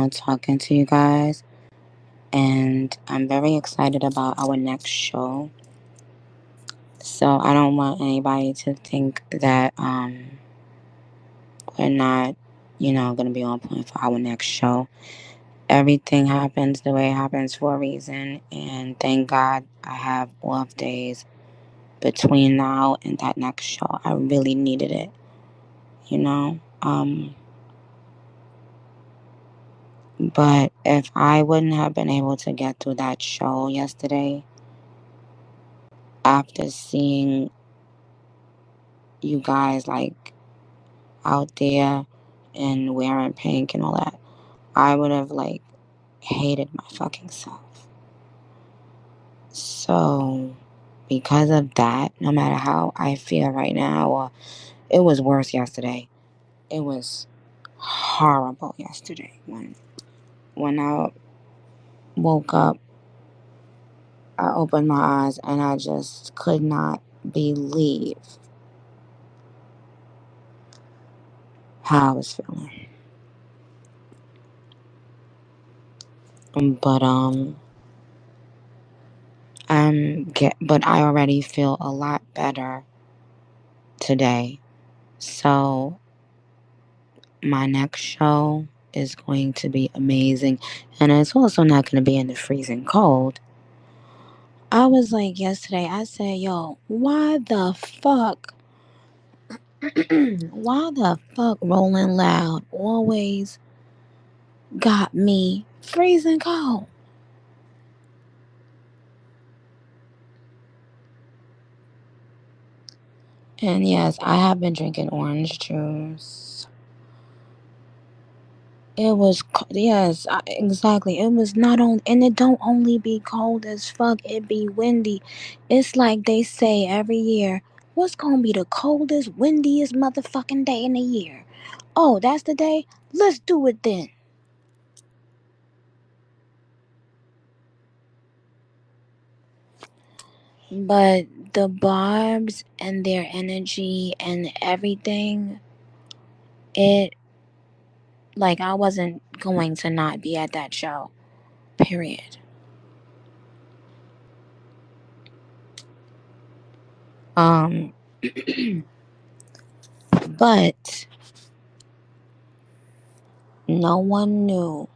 talking to you guys, and I'm very excited about our next show. So I don't want anybody to think that we're not, gonna be on point for our next show. Everything happens the way it happens for a reason, and thank God I have off days between now and that next show. I really needed it, you know. But if I wouldn't have been able to get through that show yesterday, after seeing you guys like out there and wearing pink and all that, I would have like hated my fucking self. So, because of that, no matter how I feel right now, it was worse yesterday. It was horrible yesterday. When I woke up, I opened my eyes and I just could not believe how I was feeling. But but I already feel a lot better today. So my next show is going to be amazing, and it's also not going to be in the freezing cold. I was like yesterday, I said, yo, why the fuck, why the fuck Rolling Loud always got me freezing cold? And yes, I have been drinking orange juice. It was, yes, exactly. It was not on, and it don't only be cold as fuck, it be windy. It's like they say every year, what's gonna be the coldest, windiest motherfucking day in the year? Oh, that's the day? Let's do it then. But the Barbs and their energy and everything, it, like, I wasn't going to not be at that show, period. Um, but no one knew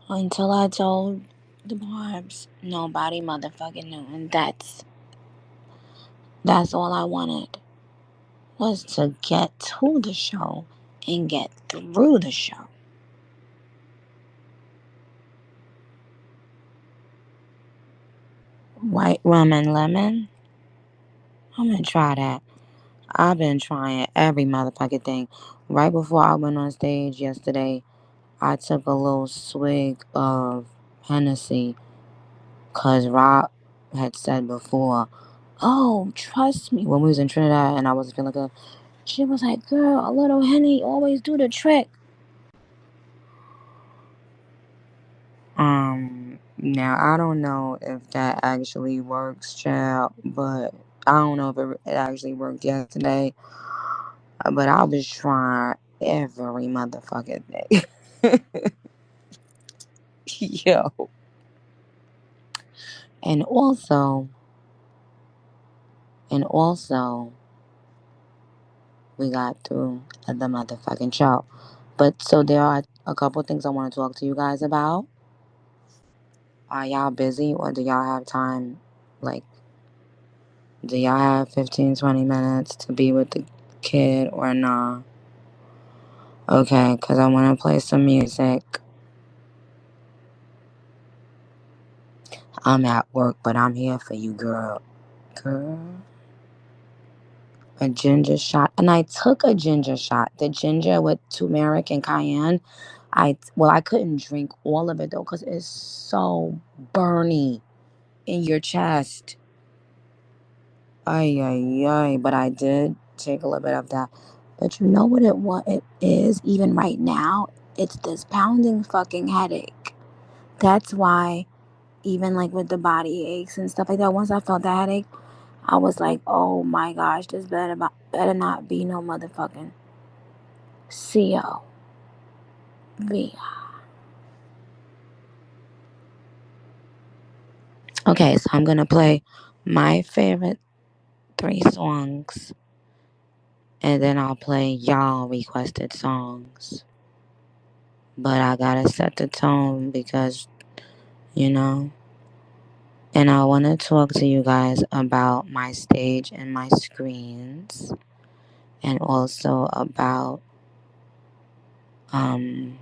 until I told the Barbs. Nobody motherfucking knew, and that's all I wanted, was to get to the show and get through the show. White rum and lemon. I'm gonna try that. I've been trying every motherfucking thing. Right before I went on stage yesterday, I took a little swig of Hennessy because Rob had said before, oh, trust me, when we was in Trinidad and I wasn't feeling good, she was like, girl, a little Henny always do the trick. Now I don't know if that actually works, child, but I don't know if it actually worked yesterday. But I was trying every motherfucking thing. Yo. And also, and also, we got through the motherfucking show. But so there are a couple things I want to talk to you guys about. Are y'all busy or do y'all have time? Like, do y'all have 15, 20 minutes to be with the kid or nah? Okay, because I want to play some music. I'm at work, but I'm here for you, girl. Girl. A ginger shot. And I took a ginger shot. The ginger with turmeric and cayenne. I couldn't drink all of it though because it's so burny in your chest. Ay, ay, ay. But I did take a little bit of that. But you know what it is, even right now? It's this pounding fucking headache. That's why, even like with the body aches and stuff like that, once I felt that headache, I was like, oh my gosh, this better not be no motherfucking COVID. Okay, so I'm gonna play my favorite 3 songs, and then I'll play y'all requested songs. But I gotta set the tone because, you know, and I want to talk to you guys about my stage and my screens, and also about um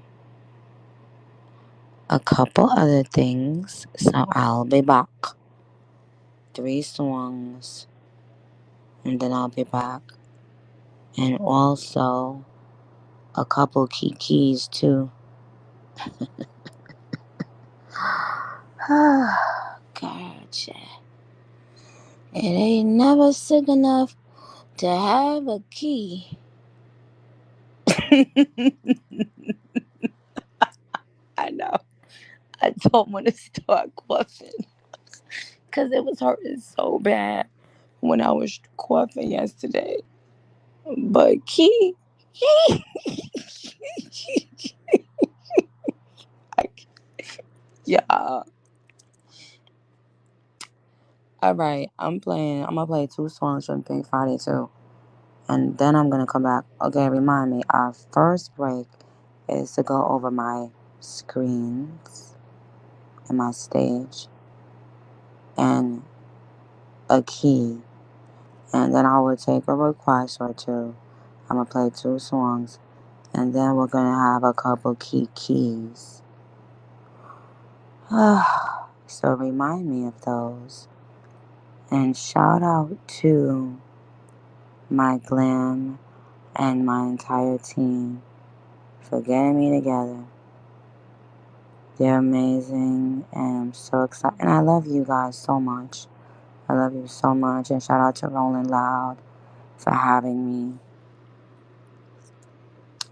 a couple other things. So I'll be back. 3 songs, and then I'll be back. And also a couple key keys too. Gotcha. It ain't never sick enough to have a key. I know. I don't want to start coughing because it was hurting so bad when I was coughing yesterday. But key, I, yeah. All right, I'm playing. I'm gonna play 2 songs from Pink Friday too, and then I'm gonna come back. Okay, remind me. Our first break is to go over my screens and my stage and a key, and then I will take a request or two. I'm gonna play 2 songs, and then we're gonna have a couple keys. So remind me of those, and shout out to my glam and my entire team for getting me together. They're amazing, and I'm so excited. And I love you guys so much. I love you so much, and shout out to RollingLoud for having me.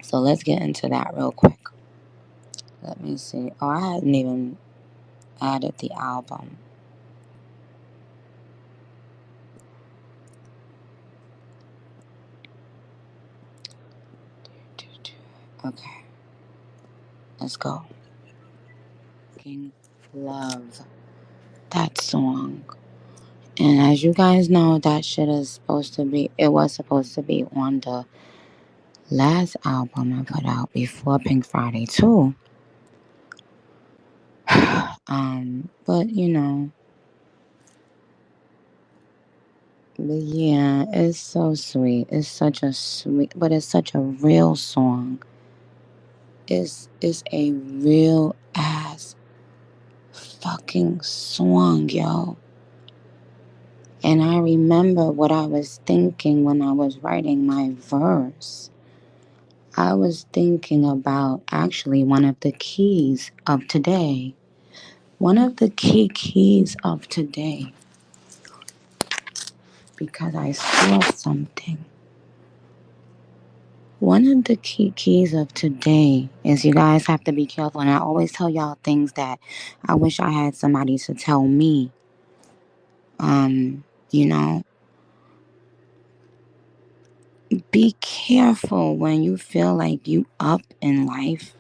So let's get into that real quick. Let me see. Oh, I hadn't even added the album. Okay, let's go. Love that song. And as you guys know, that shit is supposed to be, it was supposed to be on the last album I put out before Pink Friday too. But but yeah, it's so sweet. It's such a sweet, but it's such a real song. It's a real ass fucking song, yo. And I remember what I was thinking when I was writing my verse. I was thinking about actually one of the keys of today. One of the keys of today. Because I saw something. One of the keys of today is you guys have to be careful. And I always tell y'all things that I wish I had somebody to tell me. You know, be careful when you feel like you up in life.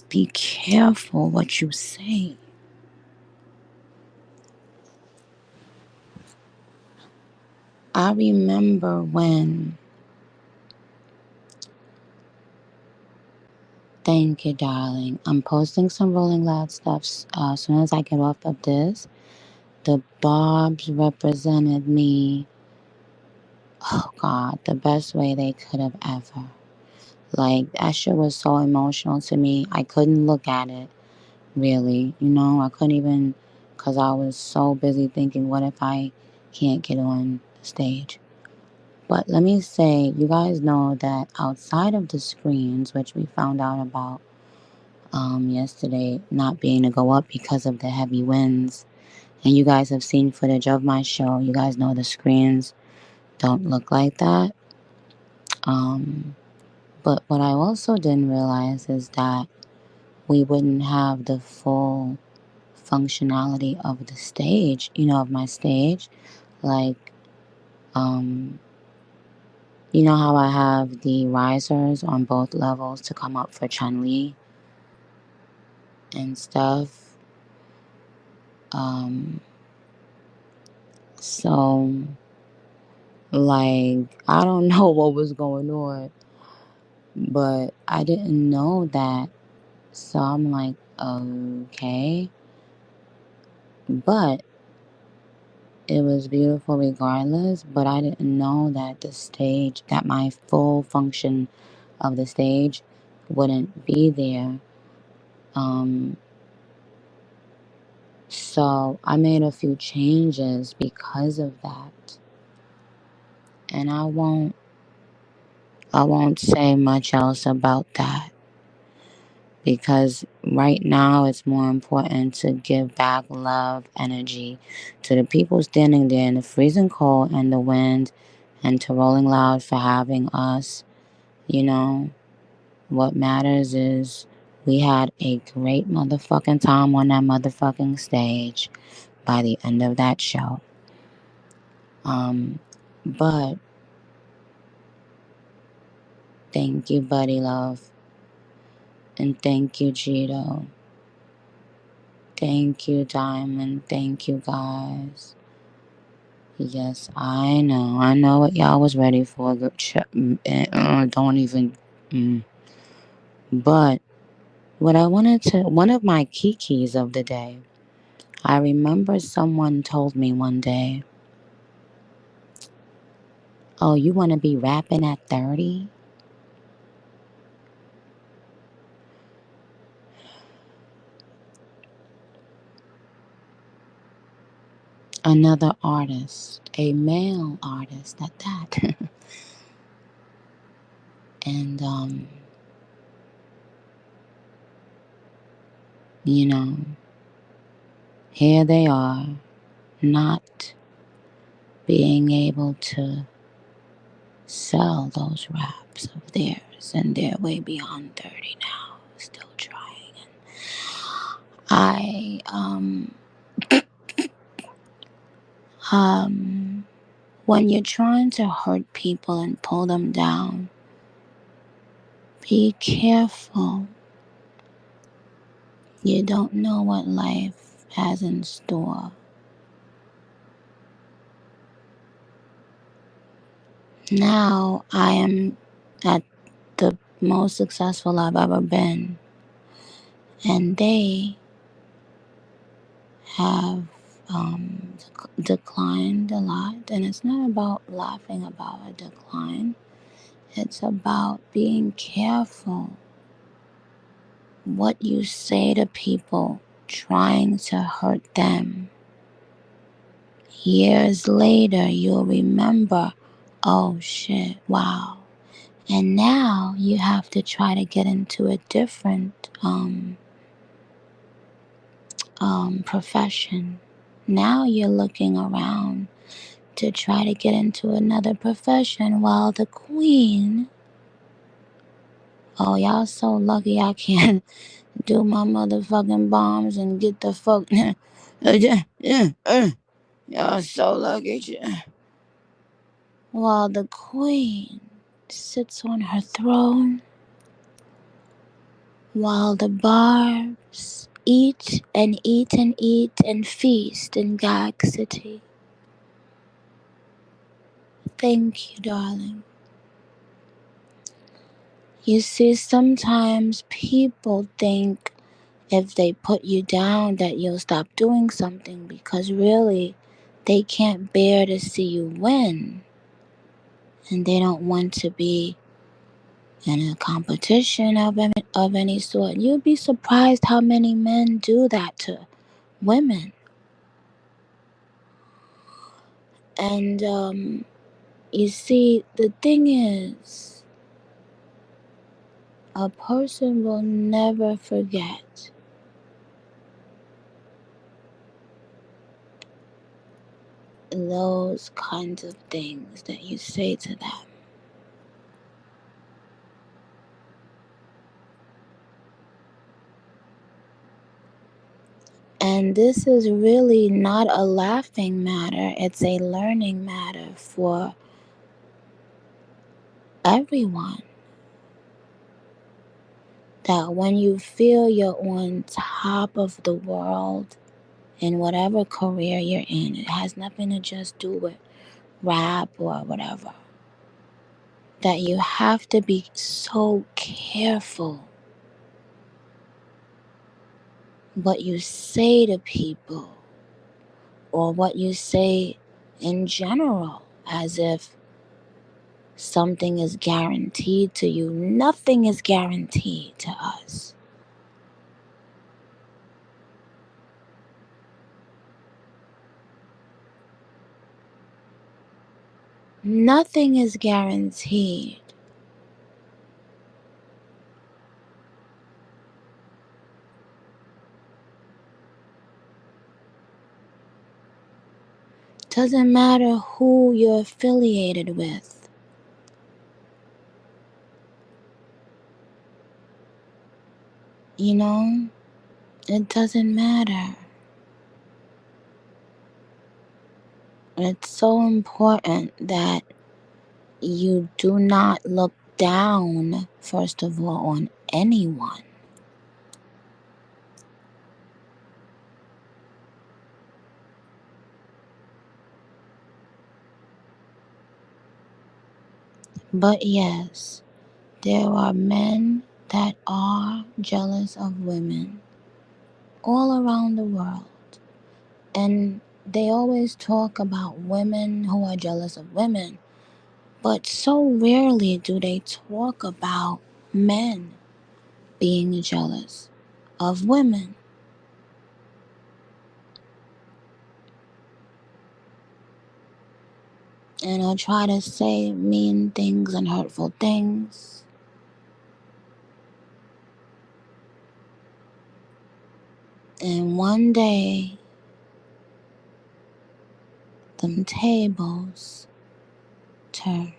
Be careful what you say. I remember when, thank you, darling. I'm posting some RollingLoud stuff as soon as I get off of this. The Barbs represented me, oh God, the best way they could have ever. Like, that shit was so emotional to me. I couldn't look at it, really. I couldn't even, because I was so busy thinking, what if I can't get on the stage? But let me say, you guys know that outside of the screens, which we found out about yesterday, not being to go up because of the heavy winds, and you guys have seen footage of my show, you guys know the screens don't look like that. But what I also didn't realize is that we wouldn't have the full functionality of the stage, of my stage. Like, you know how I have the risers on both levels to come up for Chun-Li and stuff? So, like, I don't know what was going on, but I didn't know that. So I'm like, okay. But it was beautiful regardless, but I didn't know that that my full function of the stage wouldn't be there. Um, so I made a few changes because of that. And I won't say much else about that because right now it's more important to give back love, energy to the people standing there in the freezing cold and the wind, and to Rolling Loud for having us. You know, what matters is we had a great motherfucking time on that motherfucking stage by the end of that show. But thank you, Buddy Love, and thank you, Cheeto. Thank you, Diamond. Thank you, guys. Yes, I know. I know what y'all was ready for. Don't even. Mm. But what I wanted to, one of my kikis of the day, I remember someone told me one day, oh, you want to be rapping at 30? Another artist, a male artist at that. And, you know, here they are, not being able to sell those raps of theirs, and they're way beyond 30 now, still trying. I, when you're trying to hurt people and pull them down, be careful. You don't know what life has in store. Now I am at the most successful I've ever been, and they have declined a lot. And it's not about laughing about a decline, it's about being careful what you say to people trying to hurt them. Years later, you'll remember, oh shit, wow. And now you have to try to get into a different profession. Now you're looking around to try to get into another profession while the queen, oh, y'all so lucky I can't do my motherfucking bombs and get the fuck. Y'all so lucky. While the queen sits on her throne, while the barbs eat and eat and eat and feast in Gag City. Thank you, darling. You see, sometimes people think if they put you down that you'll stop doing something because really they can't bear to see you win. And they don't want to be in a competition of any sort. You'd be surprised how many men do that to women. And you see, the thing is, a person will never forget those kinds of things that you say to them. And this is really not a laughing matter, it's a learning matter for everyone. That when you feel you're on top of the world in whatever career you're in. It has nothing to just do with rap or whatever. That you have to be so careful what you say to people or what you say in general, as if something is guaranteed to you. Nothing is guaranteed to us. Nothing is guaranteed. Doesn't matter who you're affiliated with. You know, it doesn't matter. It's so important that you do not look down, first of all, on anyone. But yes, there are men that are jealous of women all around the world. And they always talk about women who are jealous of women. But so rarely do they talk about men being jealous of women. And I'll try to say mean things and hurtful things. And one day, them tables turn.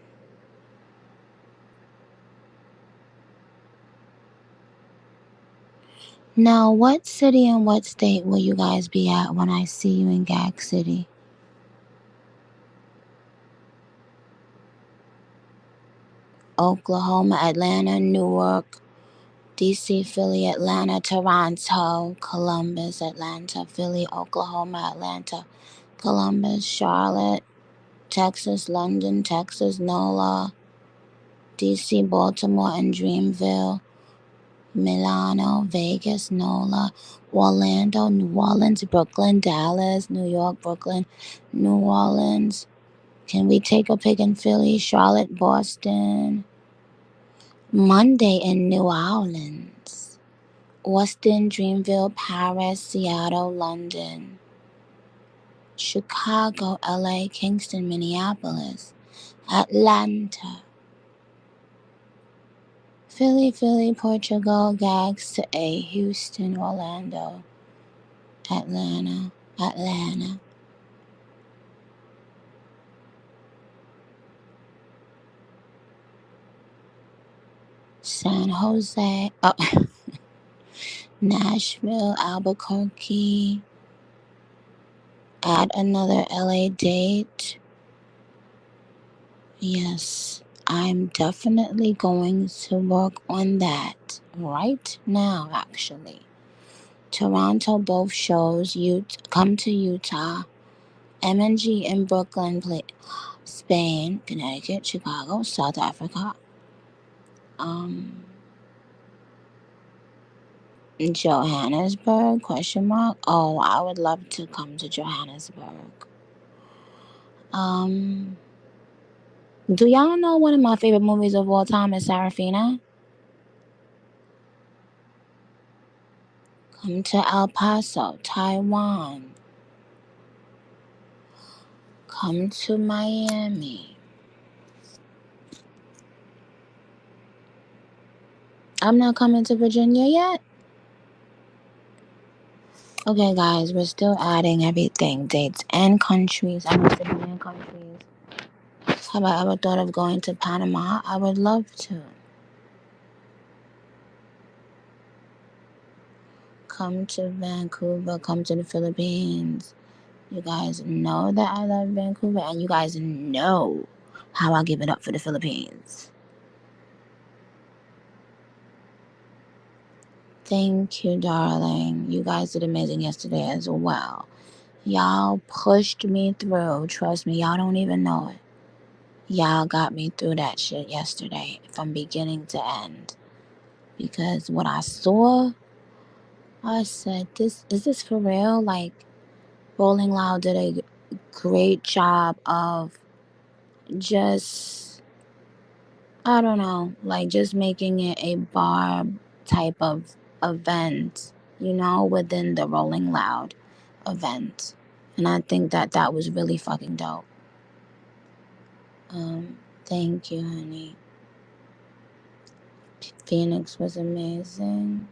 Now, what city and what state will you guys be at when I see you in Gag City? Oklahoma, Atlanta, Newark, DC, Philly, Atlanta, Toronto, Columbus, Atlanta, Philly, Oklahoma, Atlanta, Columbus, Charlotte, Texas, London, Texas, NOLA, DC, Baltimore, and Dreamville, Milano, Vegas, NOLA, Orlando, New Orleans, Brooklyn, Dallas, New York, Brooklyn, New Orleans. Can we take a pick in Philly, Charlotte, Boston? Monday in New Orleans. Austin, Dreamville, Paris, Seattle, London, Chicago, LA, Kingston, Minneapolis, Atlanta, Philly, Portugal, Gags to A, Houston, Orlando, Atlanta, San Jose, Nashville, Albuquerque. Add another LA date. Yes, I'm definitely going to work on that right now, actually. Toronto, both shows. Come to Utah. MNG in Brooklyn, Spain, Connecticut, Chicago, South Africa. Johannesburg, question mark. Oh, I would love to come to Johannesburg. Do y'all know one of my favorite movies of all time is Sarafina? Come to El Paso, Taiwan. Come to Miami. I'm not coming to Virginia yet. Okay, guys, we're still adding everything, dates and countries. I need to be in countries. Have I ever thought of going to Panama? I would love to. Come to Vancouver. Come to the Philippines. You guys know that I love Vancouver, and you guys know how I give it up for the Philippines. Thank you, darling. You guys did amazing yesterday as well. Y'all pushed me through. Trust me, y'all don't even know it. Y'all got me through that shit yesterday from beginning to end. Because what I saw, I said, "This is this for real?" Like, Rolling Loud did a great job of just, I don't know, like just making it a bar type of event, within the Rolling Loud event. And I think that that was really fucking dope. Thank you, honey. Phoenix was amazing.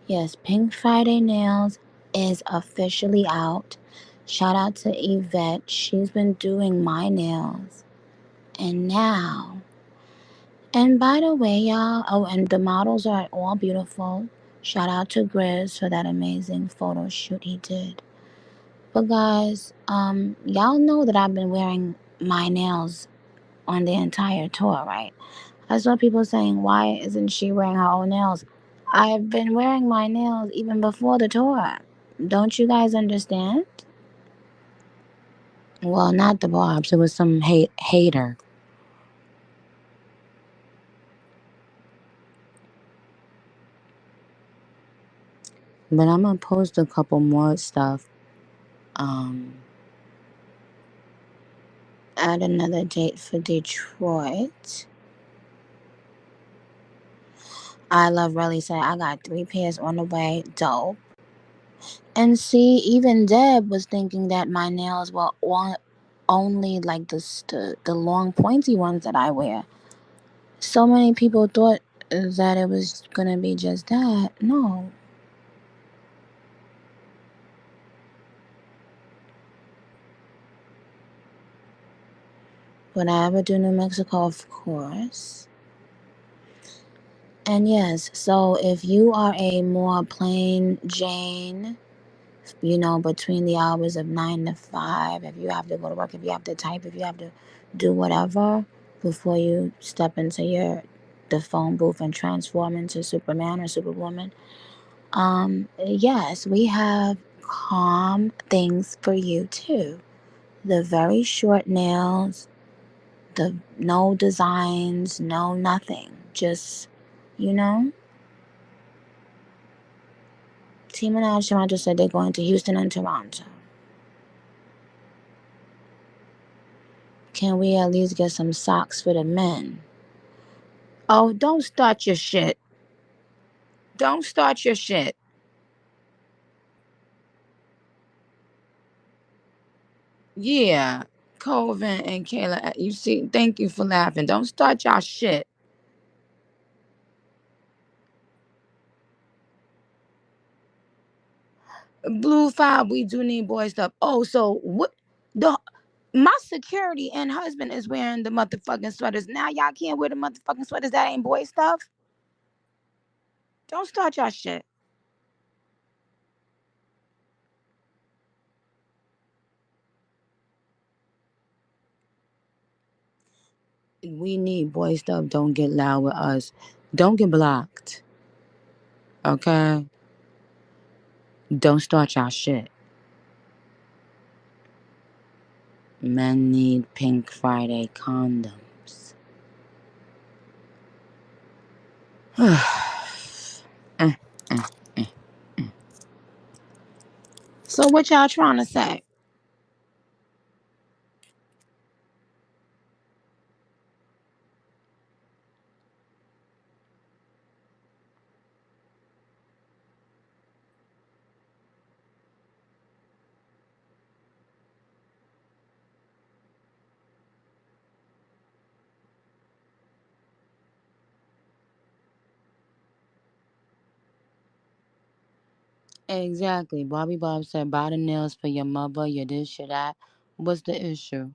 Yes, Pink Friday Nails is officially out. Shout out to Yvette. She's been doing my nails. And now, and by the way, y'all, oh, and the models are all beautiful. Shout out to Grizz for that amazing photo shoot he did. But guys, y'all know that I've been wearing my nails on the entire tour, right? I saw people saying, why isn't she wearing her own nails? I've been wearing my nails even before the tour. Don't you guys understand? Well, not the Bobs. It was some hater. But I'm gonna post a couple more stuff. Um, Add another date for Detroit. I love really said I got 3 pairs on the way. Dope. And see, even Deb was thinking that my nails were only like the long pointy ones that I wear. So many people thought that it was gonna be just that. No. Would I ever do New Mexico? Of course. And yes, so if you are a more plain Jane, between the hours of 9 to 5, if you have to go to work, if you have to type, if you have to do whatever before you step into the phone booth and transform into Superman or Superwoman, yes, we have calm things for you too. The very short nails, the no designs, no nothing. Just, you know. Team and Toronto said they're going to Houston and Toronto. Can we at least get some socks for the men? Oh, don't start your shit. Don't start your shit. Yeah. Colvin and Kayla, you see, thank you for laughing. Don't start y'all shit. Blue 5, we do need boy stuff. Oh, so what? The My security and husband is wearing the motherfucking sweaters. Now y'all can't wear the motherfucking sweaters that ain't boy stuff. Don't start y'all shit. We need boy stuff. Don't get loud with us. Don't get blocked. Okay? Don't start y'all shit. Men need Pink Friday condoms. Eh, eh, eh. So what y'all trying to say? Exactly. Bobby Bob said, buy the nails for your mother, your this, your that. What's the issue?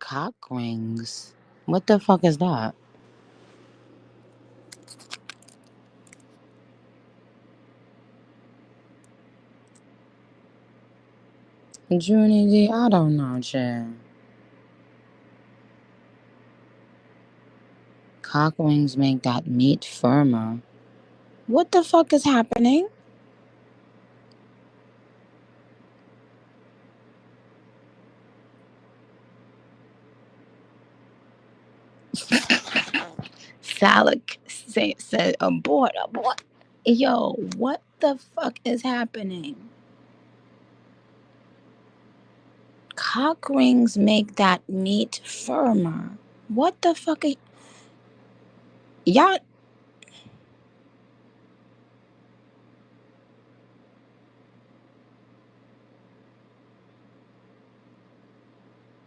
Cock rings. What the fuck is that? Junie D, I don't know, child. Cock rings make that meat firmer. What the fuck is happening? Salik said, abort, abort. Yo, what the fuck is happening? Cock rings make that meat firmer. What the fuck are y'all?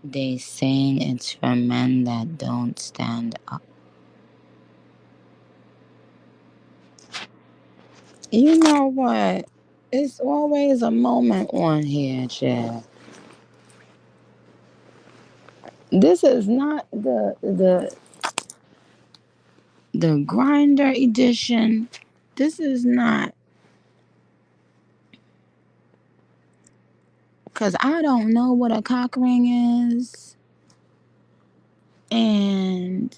They saying it's for men that don't stand up. You know what? It's always a moment on here, Chad. This is not the grinder edition. This is not, cause I don't know what a cock ring is, and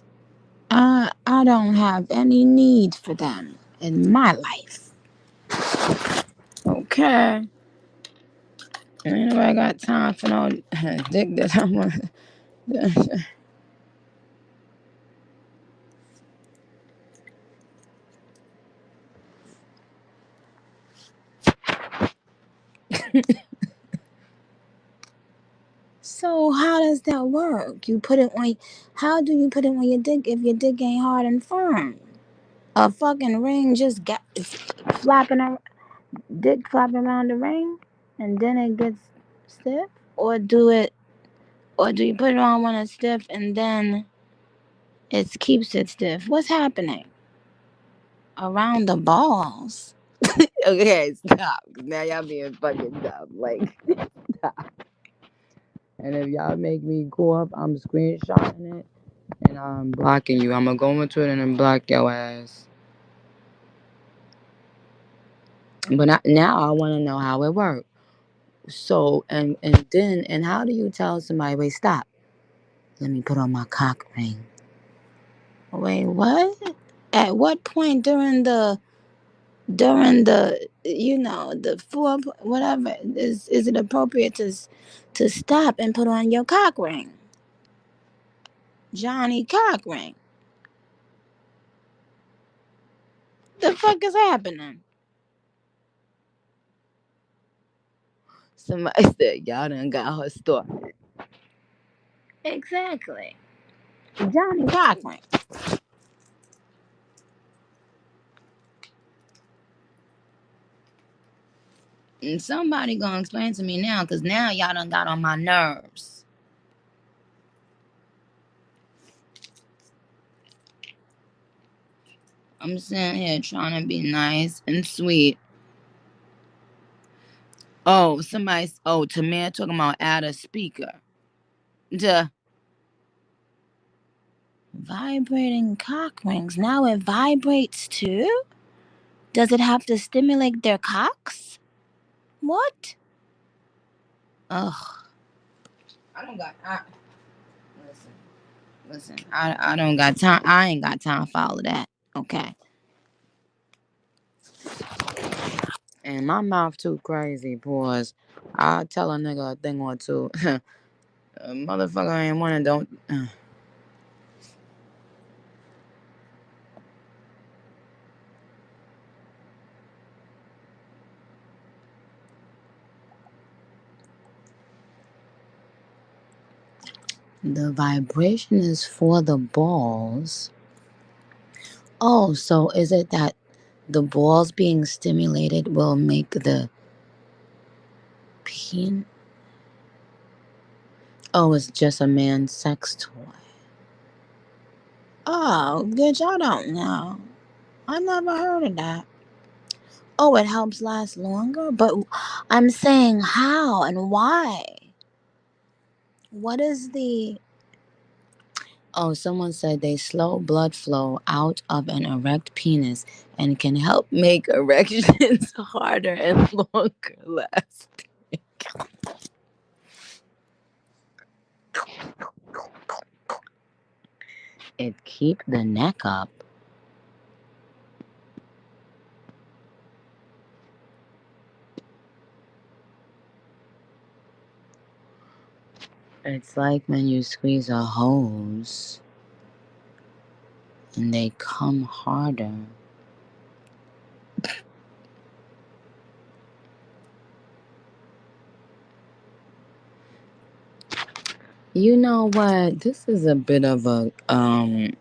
I don't have any need for them in my life. Okay, ain't nobody got time for no dick that I want. So how does that work? You put it on. How do you put it on your dick if your dick ain't hard and firm? A fucking ring just got flapping, dick flapping around the ring, and then it gets stiff. Or do it? Or do you put it on when it's stiff and then it keeps it stiff? What's happening around the balls? Okay, stop. Now y'all being fucking dumb. Like, stop. And if y'all make me go up, I'm screenshotting it and I'm blocking you. I'm gonna go into it and then block your ass. But now I want to know how it works. So and how do you tell somebody, wait, stop? Let me put on my cock ring. Wait, what? At what point during the the four whatever is it appropriate to stop and put on your cock ring, Johnny cock ring? The fuck is happening? Somebody said y'all done got her started. Exactly. Johnny Cochran. And somebody gonna explain to me now, cause now y'all done got on my nerves. I'm sitting here trying to be nice and sweet. Oh, Tamir talking about add a speaker. Duh. Vibrating cock rings. Now it vibrates too? Does it have to stimulate their cocks? What? Ugh. I don't got. Listen. I don't got time. I ain't got time for all of that. Okay. And my mouth too crazy, boys. I'll tell a nigga a thing or two. A motherfucker ain't wanna don't. The vibration is for the balls. Oh, so is it that the balls being stimulated will make the pen? Oh, it's just a man's sex toy. Oh, bitch, I don't know. I never heard of that. Oh, it helps last longer? But I'm saying how and why? What is the. Oh, someone said they slow blood flow out of an erect penis and can help make erections harder and longer lasting. it keep the neck up. It's like when you squeeze a hose and they come harder. You know what? This is a bit of a Okay,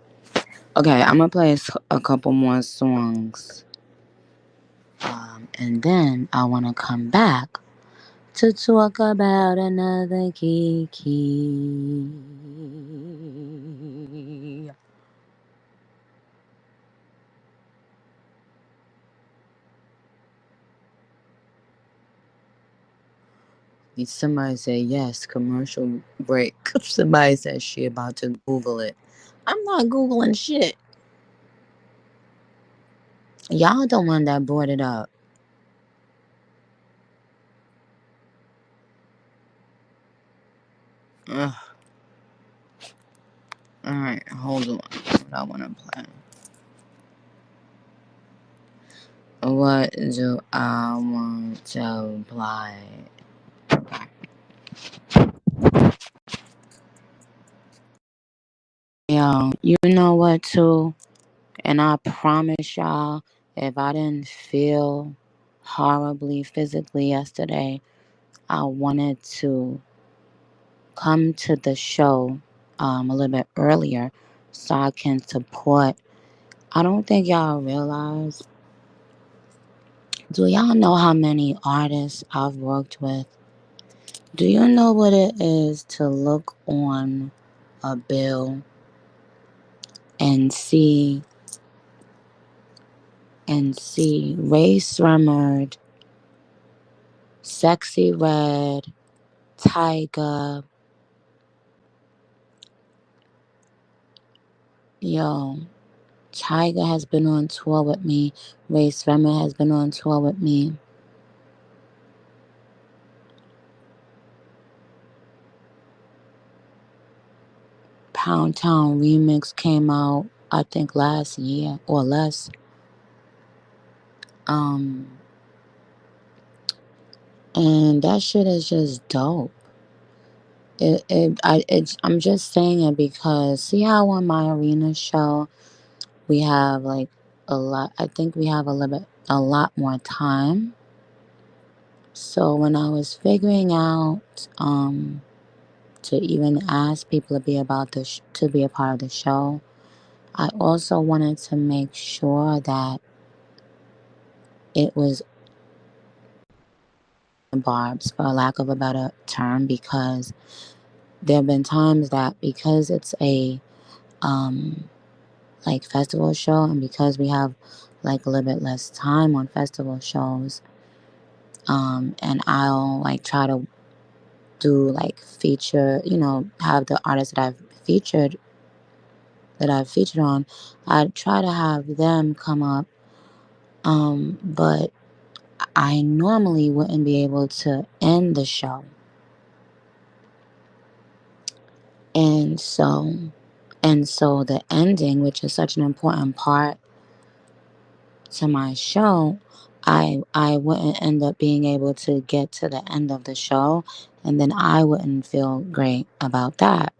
I'm gonna play a couple more songs, and then I wanna come back to talk about another Kiki. Somebody said yes, commercial break. Somebody said she about to Google it. I'm not Googling shit. Y'all the one that brought it up. Ugh. Alright, hold on. What I wanna play. What do I want to play? Yo, you know what too? And I promise y'all, if I didn't feel horribly physically yesterday, I wanted to come to the show a little bit earlier so I can support. I don't think y'all realize. Do y'all know how many artists I've worked with? Do you know what it is to look on a bill and see Ray Sremmurd, Sexy Red, Tyga, yo, Tyga has been on tour with me. Ray Sremmurd has been on tour with me. Pound Town Remix came out, I think last year or less. Um, and that shit is just dope. I'm just saying it because see how on my arena show we have like a lot. I think we have a lot more time. So when I was figuring out to even ask people to be about to be a part of the show, I also wanted to make sure that it was barbs, for lack of a better term, because there have been times that because it's a like festival show and because we have like a little bit less time on festival shows, and I'll like try to do like feature, have the artists that I've featured on, I try to have them come up, but I normally wouldn't be able to end the show. And so the ending, which is such an important part to my show, I wouldn't end up being able to get to the end of the show, and then I wouldn't feel great about that,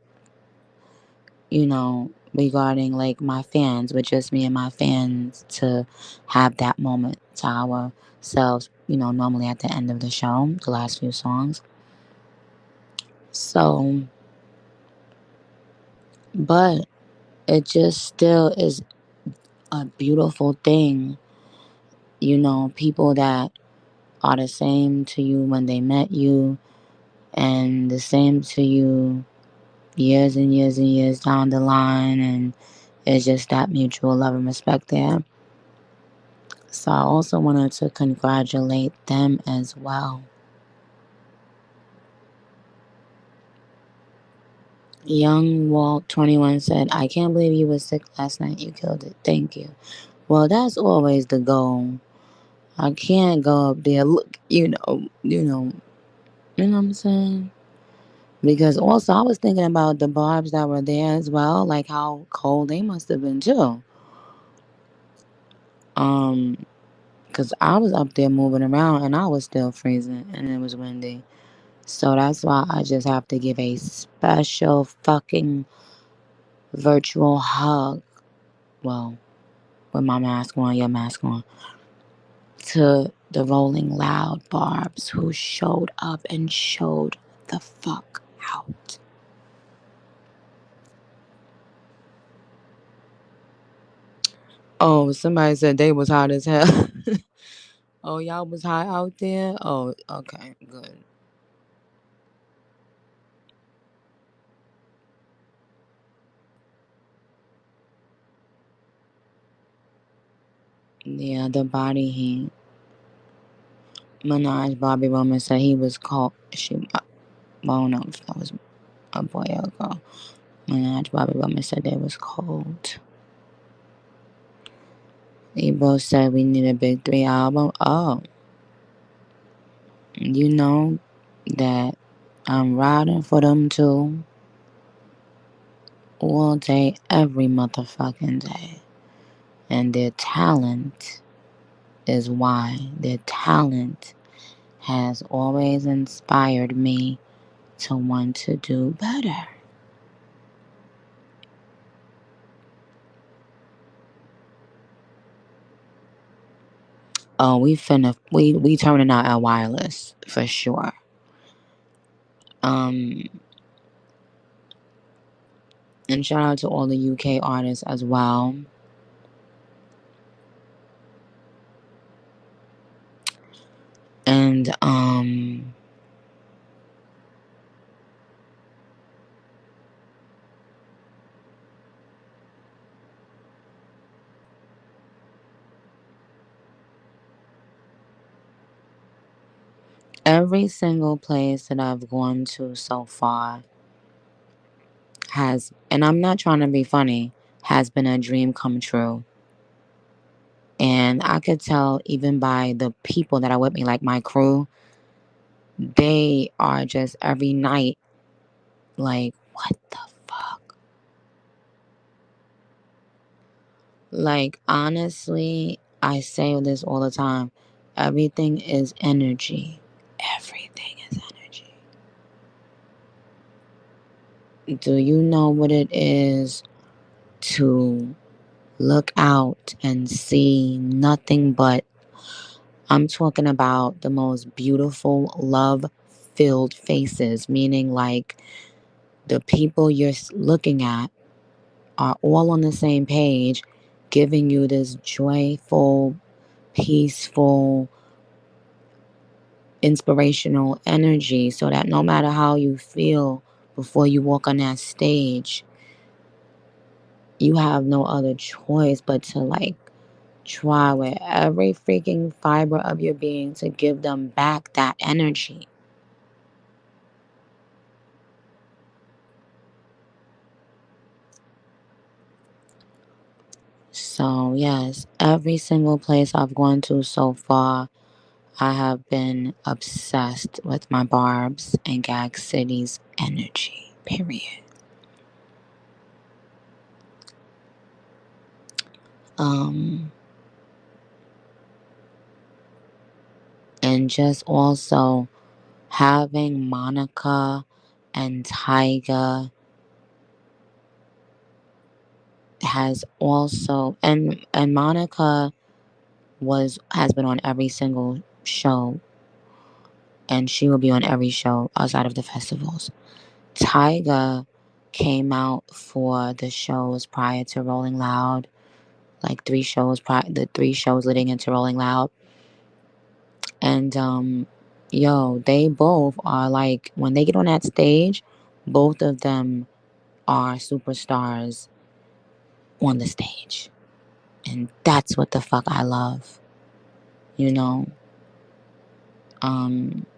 regarding like my fans, with just me and my fans to have that moment to ourselves, normally at the end of the show, the last few songs. So, but it just still is a beautiful thing, people that are the same to you when they met you and the same to you years and years and years down the line, and it's just that mutual love and respect there. So I also wanted to congratulate them as well. Young Walt 21 said, I can't believe you were sick last night. You killed it. Thank you. Well, that's always the goal. I can't go up there, look, you know what I'm saying? Because also I was thinking about the barbs that were there as well, like how cold they must have been too. Um, because I was up there moving around and I was still freezing and it was windy. So that's why I just have to give a special fucking virtual hug. Well, with my mask on, your mask on, to the Rolling Loud Barbs who showed up and showed the fuck out. Oh, somebody said they was hot as hell. Oh, y'all was hot out there? Oh, okay, good. Yeah, the body heat. Minaj Bobby Roman said he was cold. Well, no, that was a boy ago. Minaj Bobby Roman said they was cold. Ebo said we need a big three album. Oh, you know that I'm riding for them too. All day, every motherfucking day. And their talent is why. Their talent has always inspired me to want to do better. Oh, we turning out our wireless for sure. Um, and shout out to all the UK artists as well. And every single place that I've gone to so far has, and I'm not trying to be funny, has been a dream come true. And I could tell even by the people that are with me, like my crew, they are just every night like, what the fuck? Like, honestly, I say this all the time. Everything is energy. Everything is energy. Do you know what it is to look out and see nothing but, I'm talking about the most beautiful, love filled faces, meaning like the people you're looking at are all on the same page, giving you this joyful, peaceful, inspirational energy so that no matter how you feel before you walk on that stage, you have no other choice but to like try with every freaking fiber of your being to give them back that energy. So, yes, every single place I've gone to so far, I have been obsessed with my Barb's and Gag City's energy, period. Um, and just also having Monica and Tyga has also, and Monica has been on every single show, and she will be on every show outside of the festivals. Tyga came out for the shows prior to Rolling Loud, like the 3 shows leading into Rolling Loud. And yo, they both are like, when they get on that stage, both of them are superstars on the stage. And that's what the fuck I love. You know?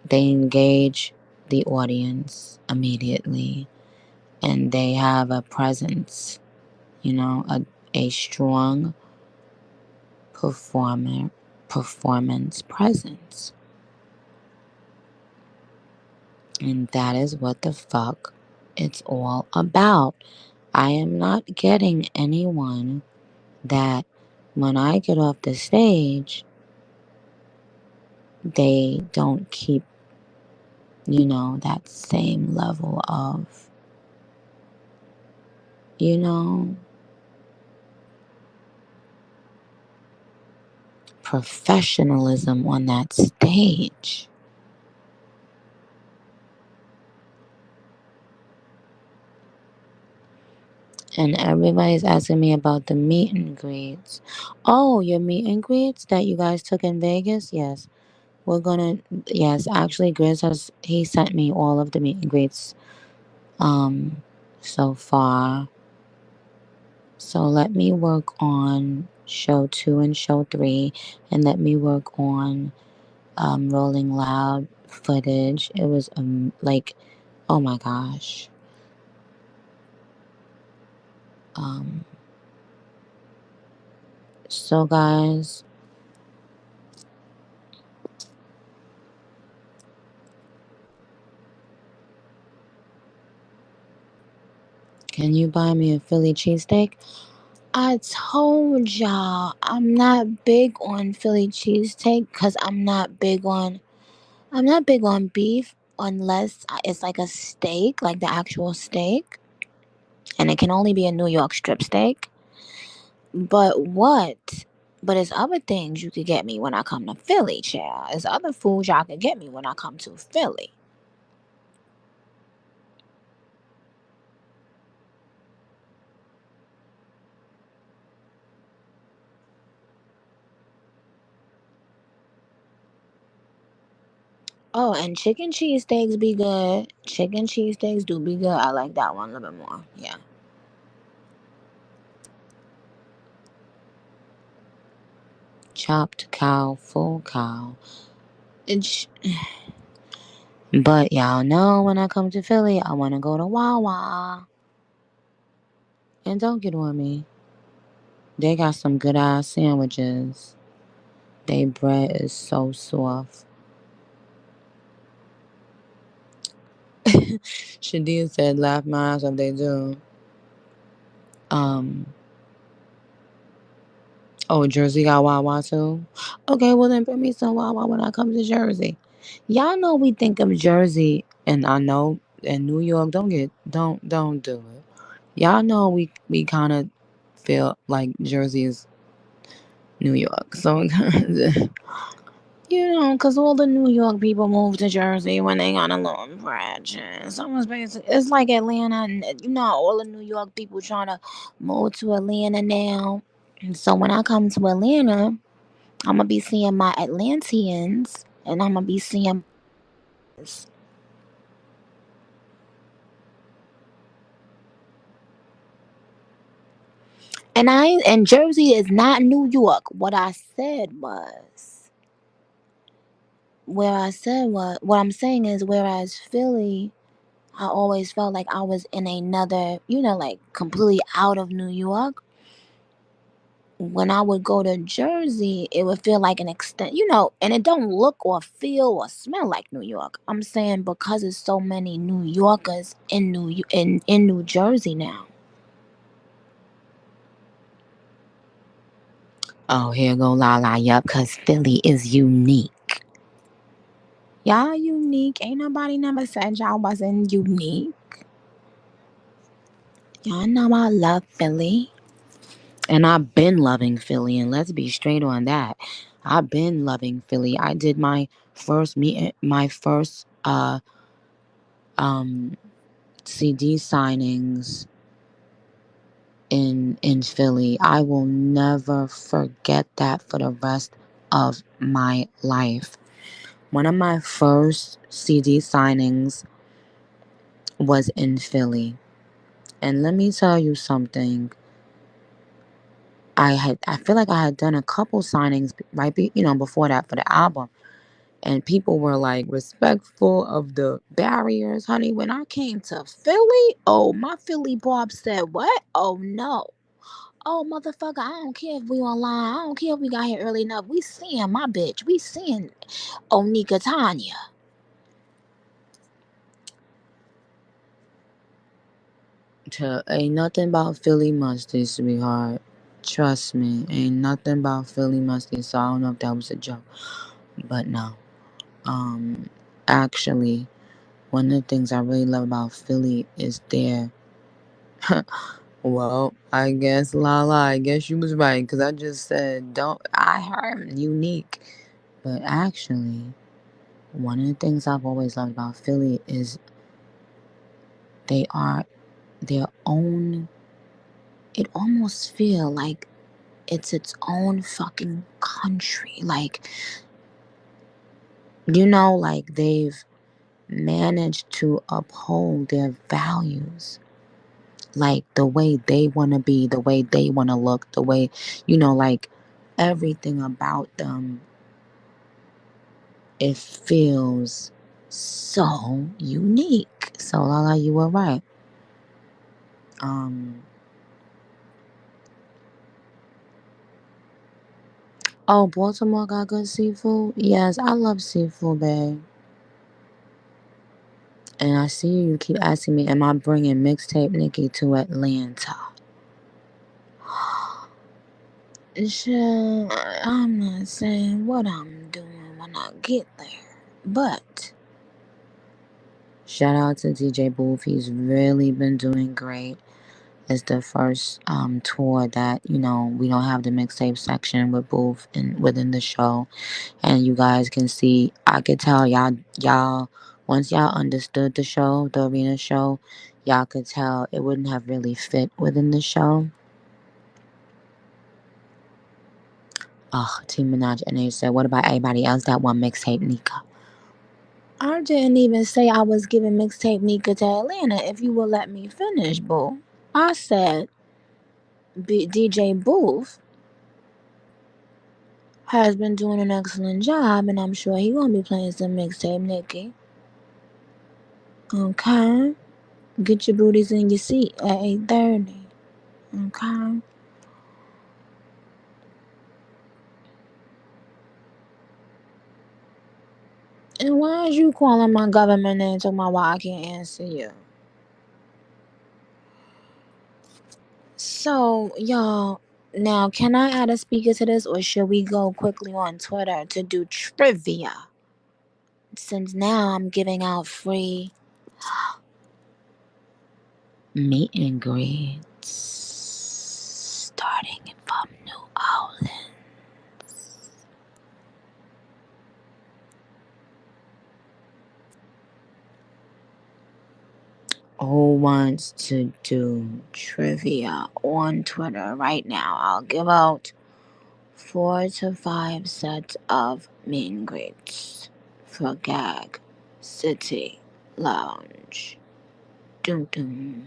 They engage the audience immediately, and they have a presence, a strong performance presence. And that is what the fuck it's all about. I am not getting anyone that when I get off the stage, they don't keep, that same level of, you know, professionalism on that stage. And everybody's asking me about the meet and greets. Oh, your meet and greets that you guys took in Vegas? Yes. We're gonna, yes, actually, he sent me all of the meet and greets um, so far. So let me work on show 2 and show 3, and let me work on Rolling Loud footage. It was like, oh my gosh. Um, so guys, can you buy me a Philly cheesesteak? I told y'all I'm not big on Philly cheesesteak because I'm not big on beef unless it's like a steak, like the actual steak, and it can only be a New York strip steak. But what? But it's other things you could get me when I come to Philly, child. There's other foods y'all could get me when I come to Philly. Oh, and chicken cheesesteaks be good. Chicken cheesesteaks do be good. I like that one a little bit more. Yeah. Chopped cow, full cow. It's, but y'all know when I come to Philly, I want to go to Wawa. And don't get on me. They got some good ass sandwiches. They bread is so soft. Shadia said, laugh my ass off, they do. Um, oh, Jersey got Wawa too? Okay, well then bring me some Wawa when I come to Jersey. Y'all know we think of Jersey, and I know in New York, don't do it. Y'all know we kind of feel like Jersey is New York. So, because all the New York people move to Jersey when they got a little impression. So it's like Atlanta, and all the New York people trying to move to Atlanta now. And so when I come to Atlanta, I'm gonna be seeing my Atlanteans, and I'm gonna be seeing. And Jersey is not New York. What I'm saying is, whereas Philly, I always felt like I was in another, like completely out of New York. When I would go to Jersey, it would feel like an extent, and it don't look or feel or smell like New York. I'm saying because there's so many New Yorkers in New Jersey now. Oh, here go Lala. Yup, because Philly is unique. Y'all unique. Ain't nobody never said y'all wasn't unique. Y'all know I love Philly. And I've been loving Philly, and let's be straight on that. I've been loving Philly. I did my first um CD signings in Philly. I will never forget that for the rest of my life. One of my first CD signings was in Philly. And let me tell you something. I feel like I had done a couple signings before that for the album. And people were like respectful of the barriers, honey. When I came to Philly, oh, my Philly Bob said, what? Oh, no. Oh, motherfucker, I don't care if we online. I don't care if we got here early enough. We seeing my bitch. We seeing Onika Tanya. Ain't nothing about Philly mustard, sweetheart. Trust me, ain't nothing about Philly mustard. So I don't know if that was a joke, but no. Um, Actually, one of the things I really love about Philly is their. Well, I guess Lala, I guess you was right because I just said don't. I heard unique, but actually, one of the things I've always loved about Philly is they are their own. It almost feel like it's its own fucking country. Like, like they've managed to uphold their values. Like the way they want to be, the way they want to look, the way, like everything about them, it feels so unique. So, Lala, you were right. Um, oh, Baltimore got good seafood? Yes, I love seafood, babe. And I see you keep asking me, am I bringing mixtape Nicki to Atlanta? Sure, I'm not saying what I'm doing when I get there. But shout out to DJ Booth. He's really been doing great. It's the first tour that, we don't have the mixtape section with Booth within the show. And you guys can see, I could tell y'all once y'all understood the show, the arena show, y'all could tell it wouldn't have really fit within the show. Oh, Team Minaj, and they said, what about everybody else that want mixtape Nika? I didn't even say I was giving mixtape Nika to Atlanta if you will let me finish, boo. I said DJ Booth has been doing an excellent job, and I'm sure he gonna be playing some mixtape Nicki. Okay? Get your booties in your seat at 8:30. Okay? And why is you calling my government name talking about why I can't answer you? So, y'all, now can I add a speaker to this, or should we go quickly on Twitter to do trivia? Since now I'm giving out free meet and greets starting from New Orleans. Who wants to do trivia on Twitter right now? I'll give out 4 to 5 sets of meet and greets for Gag City Lounge. Dum dum.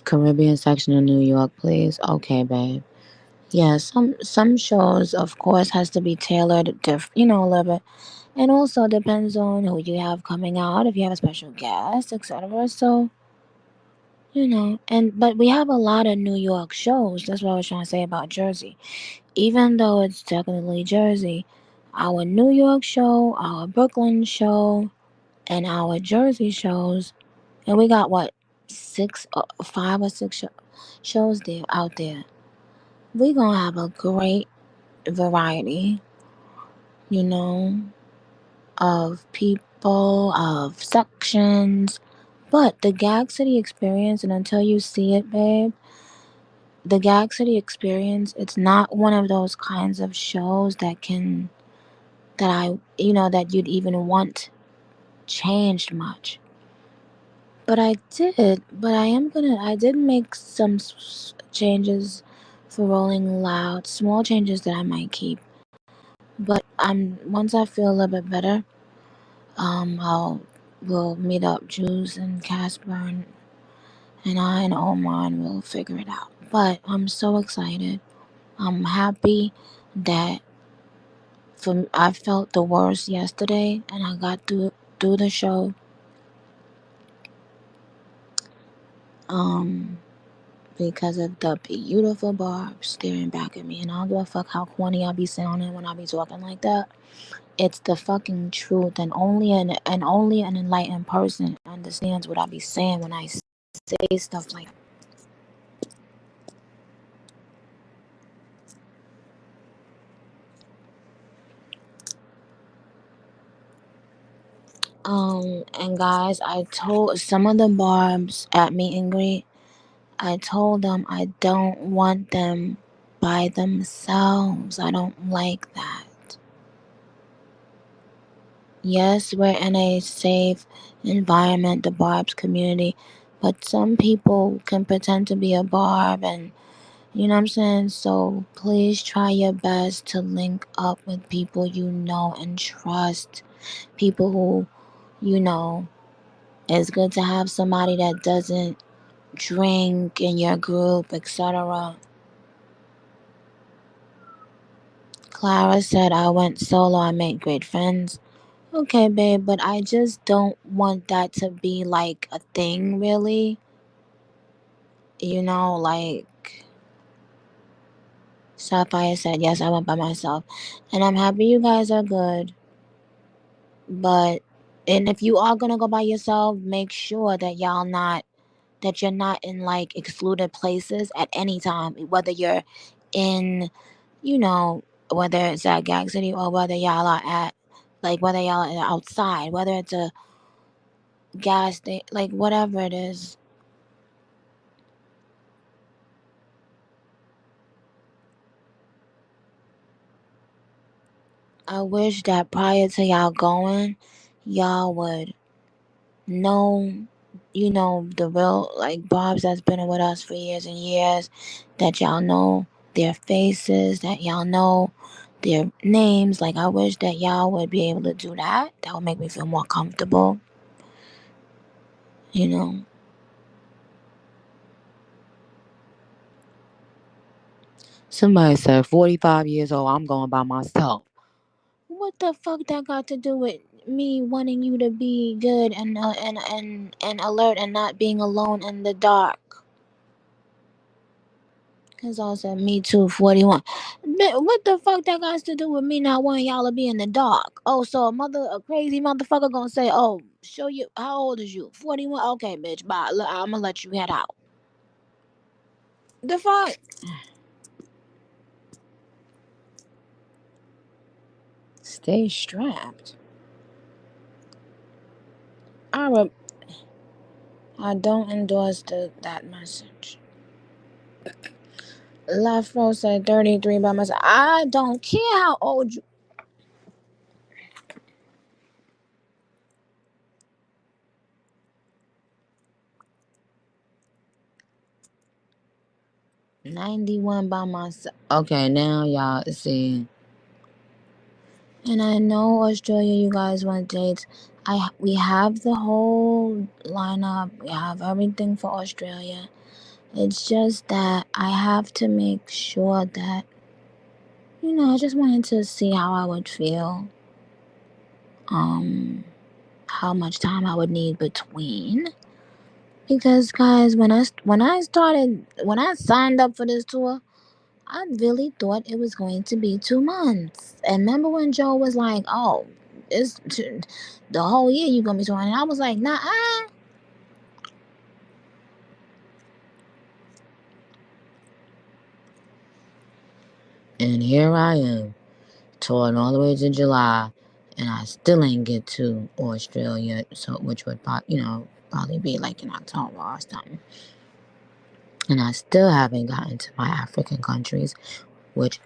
Caribbean section of New York, please. Okay, babe. Yeah, some shows, of course, has to be tailored, a little bit, and also depends on who you have coming out, if you have a special guest, etc. So, but we have a lot of New York shows. That's what I was trying to say about Jersey. Even though it's technically Jersey, our New York show, our Brooklyn show, and our Jersey shows, and we got what 5 or 6 shows there out there. We gonna have a great variety, you know, of people, of sections. But the Gag City experience, and until you see it, babe, the Gag City experience, it's not one of those kinds of shows that you'd even want changed much. But I did make some changes for Rolling Loud, small changes that I might keep. But once I feel a little bit better, we'll meet up, Juice and Casper, and I and Omar, and we'll figure it out. But I'm so excited. I'm happy that I felt the worst yesterday, and I got through the show. Because of the beautiful Barb staring back at me, and I don't give a fuck how corny I be sounding when I be talking like that. It's the fucking truth, and only an enlightened person understands what I be saying when I say stuff like that. And guys, I told some of the barbs at meet and greet, I told them I don't want them by themselves. I don't like that. Yes, we're in a safe environment, the barbs community, but some people can pretend to be a barb, and you know what I'm saying? So please try your best to link up with people you know and trust. People who, you know, it's good to have somebody that doesn't drink in your group, etc. Clara said, I went solo, I made great friends. Okay, babe, but I just don't want that to be like a thing, really. You know, like Sapphire said, yes, I went by myself. And I'm happy you guys are good. But, and if you are gonna go by yourself, make sure that that you're not in like excluded places at any time. Whether you're in, you know, whether it's at Gag City or whether y'all are at, like, whether y'all are outside, whether it's a gas station, like, whatever it is. I wish that prior to y'all going, y'all would know, you know, the real, like, Bobs that's been with us for years and years, that y'all know their faces, that y'all know their names. Like, I wish that y'all would be able to do that. That would make me feel more comfortable, you know. Somebody said 45 years old, I'm going by myself. What the fuck that got to do with me wanting you to be good and alert and not being alone in the dark? Cause I said me too, 41. What the fuck that got to do with me not wanting y'all to be in the dark? Oh, so a crazy motherfucker gonna say, oh, show you, how old is you? 41. Okay, bitch, bye. Look, I'm gonna let you head out. The fuck? Stay strapped. I re- I don't endorse that message. Left row said 33 by myself. I don't care how old you. 91 by myself. Okay, now y'all see. And I know Australia, you guys want dates. We have the whole lineup. We have everything for Australia. It's just that I have to make sure that, you know, I just wanted to see how I would feel. How much time I would need between. Because guys, when I signed up for this tour, I really thought it was going to be 2 months. And remember when Joe was like, "Oh, it's the whole year you gonna be touring," and I was like, "Nah." And here I am, touring all the way to July, and I still ain't get to Australia. So, which would probably be like in October or something. And I still haven't gotten to my African countries, which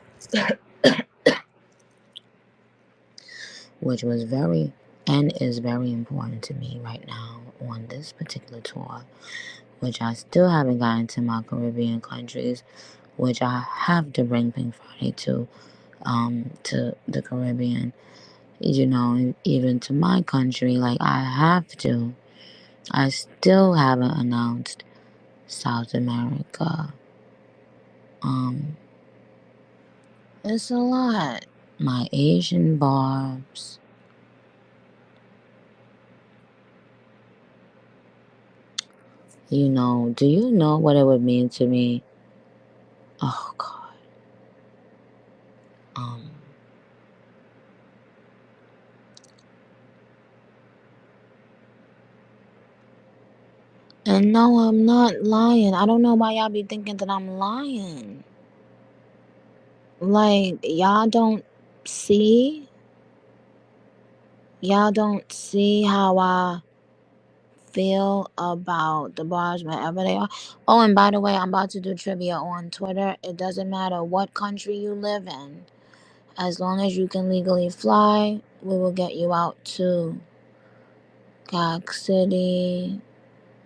was very and is very important to me right now on this particular tour, which I still haven't gotten to my Caribbean countries, which I have to bring Pink Friday to the Caribbean, you know, even to my country, like I have to. I still haven't announced South America. It's a lot. My Asian barbs. You know, do you know what it would mean to me? Oh God. Um, And no, I'm not lying. I don't know why y'all be thinking that I'm lying. Like, see? Y'all don't see how I feel about the bars wherever they are. Oh, and by the way, I'm about to do trivia on Twitter. It doesn't matter what country you live in. As long as you can legally fly, we will get you out to Gag City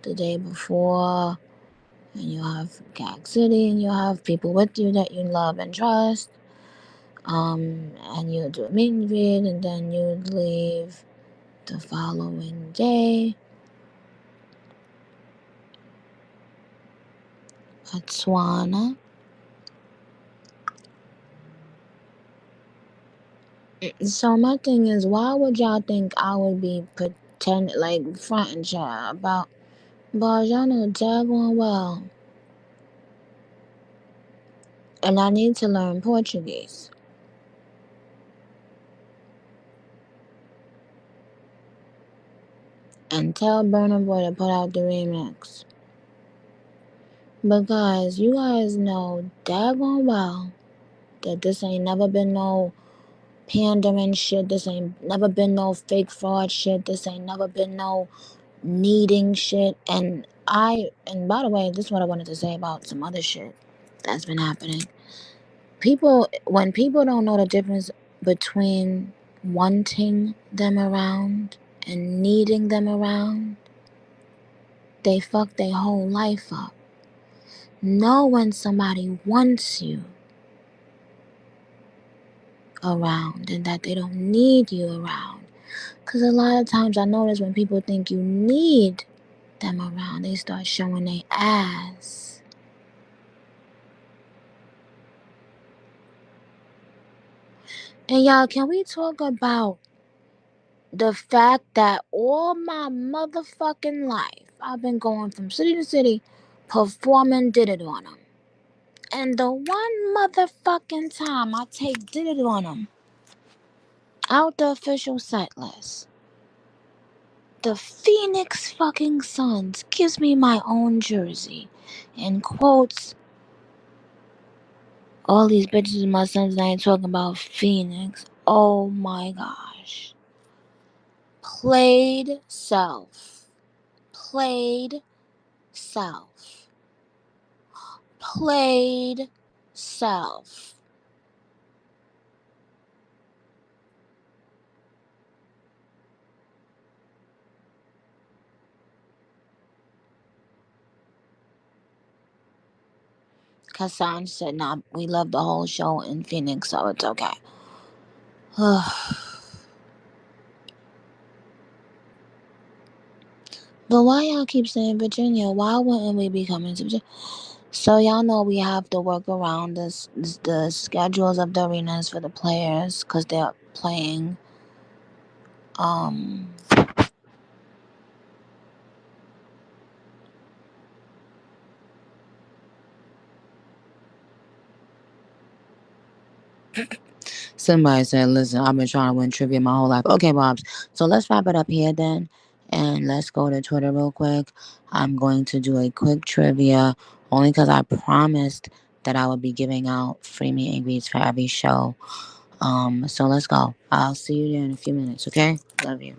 the day before. And you have Gag City, and you have people with you that you love and trust. And you do a meet and greet, and then you leave the following day. Botswana. So my thing is, why would y'all think I would be like front and chat about? But y'all know daggone well, and I need to learn Portuguese. And tell Burna Boy to put out the remix. But guys, you guys know daggone well that this ain't never been no pandering shit. This ain't never been no fake fraud shit. This ain't never been no needing shit. And by the way, this is what I wanted to say about some other shit that's been happening. When people don't know the difference between wanting them around and needing them around, they fuck their whole life up. Know when somebody wants you around and that they don't need you around. Because a lot of times I notice when people think you need them around, they start showing their ass. And y'all, can we talk about the fact that all my motherfucking life I've been going from city to city performing Did It on them. And the one motherfucking time I take Did It on them out the official set list, the Phoenix fucking Suns gives me my own jersey and quotes all these bitches in my Suns and I ain't talking about Phoenix. Oh my gosh. Played self. Played self. Played self. Hassan said, nah, we love the whole show in Phoenix, so it's okay. But why y'all keep saying Virginia? Why wouldn't we be coming to Virginia? So y'all know we have to work around the schedules of the arenas for the players because they're playing. Um, Somebody said, "Listen, I've been trying to win trivia my whole life." Okay, Bobs. So let's wrap it up here then, and let's go to Twitter real quick. I'm going to do a quick trivia only because I promised that I would be giving out free meet and greets for every show. So let's go. I'll see you there in a few minutes. Okay, love you.